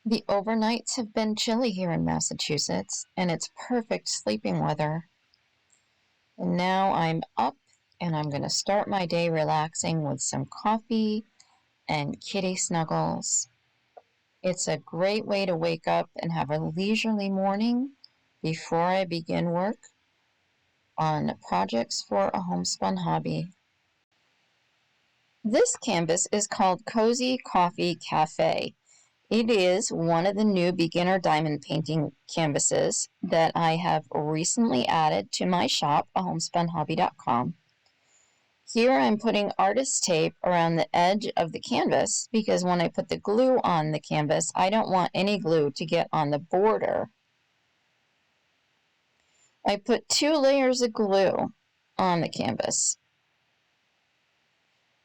The overnights have been chilly here in Massachusetts, and it's perfect sleeping weather. And now I'm up, and I'm going to start my day relaxing with some coffee and kitty snuggles. It's a great way to wake up and have a leisurely morning before I begin work on projects for a homespun hobby. This canvas is called Cozy Coffee Cafe. It is one of the new beginner diamond painting canvases that I have recently added to my shop, ahomespunhobby.com. Here I'm putting artist tape around the edge of the canvas because when I put the glue on the canvas, I don't want any glue to get on the border. I put 2 layers of glue on the canvas.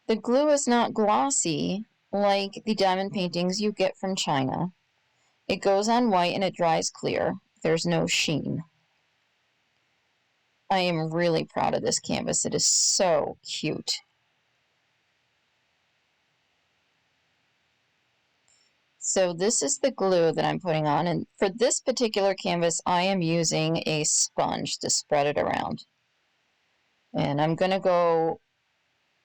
The glue is not glossy like the diamond paintings you get from China. It goes on white and it dries clear. There's no sheen. I am really proud of this canvas. It is so cute. So this is the glue that I'm putting on, and for this particular canvas I am using a sponge to spread it around. And I'm going to go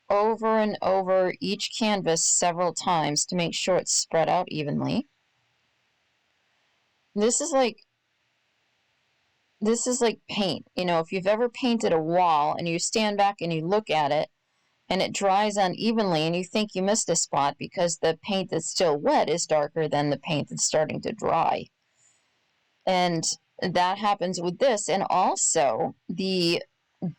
over and over each canvas several times to make sure it's spread out evenly. This is like paint. You know, if you've ever painted a wall and you stand back and you look at it and it dries unevenly and you think you missed a spot because the paint that's still wet is darker than the paint that's starting to dry. And that happens with this. And also the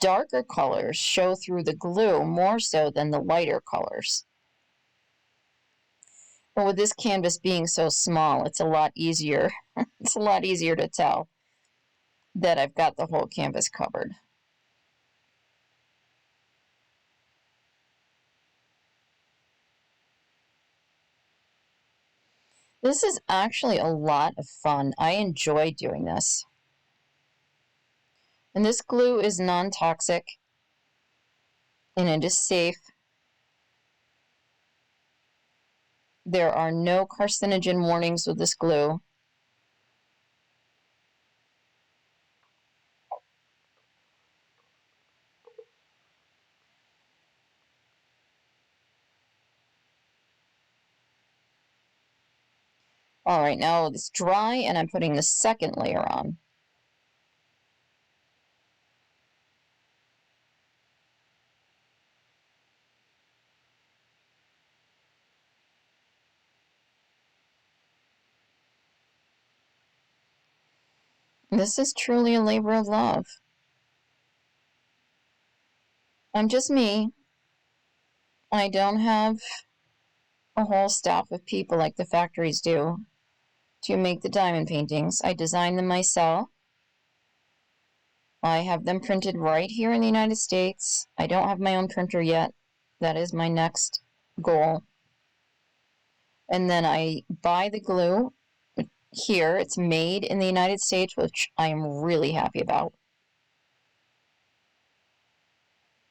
darker colors show through the glue more so than the lighter colors. But with this canvas being so small, it's a lot easier. It's a lot easier to tell that I've got the whole canvas covered. This is actually a lot of fun. I enjoy doing this. And this glue is non-toxic and it is safe. There are no carcinogen warnings with this glue. All right, now it's dry and I'm putting the second layer on. This is truly a labor of love. I'm just me. I don't have a whole staff of people like the factories do to make the diamond paintings. I design them myself. I have them printed right here in the United States. I don't have my own printer yet. That is my next goal. And then I buy the glue here. It's made in the United States, which I am really happy about.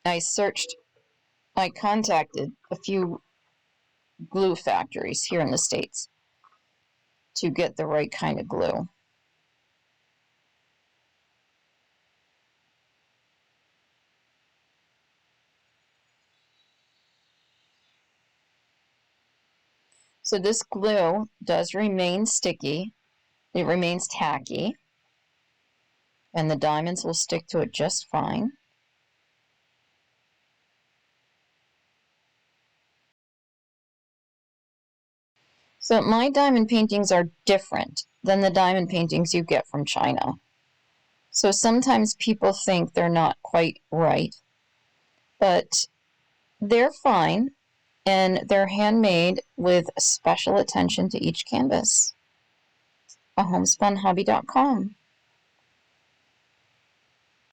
I contacted a few glue factories here in the States to get the right kind of glue. So this glue does remain sticky. It remains tacky. And the diamonds will stick to it just fine. So my diamond paintings are different than the diamond paintings you get from China. So sometimes people think they're not quite right, but they're fine, and they're handmade with special attention to each canvas. ahomespunhobby.com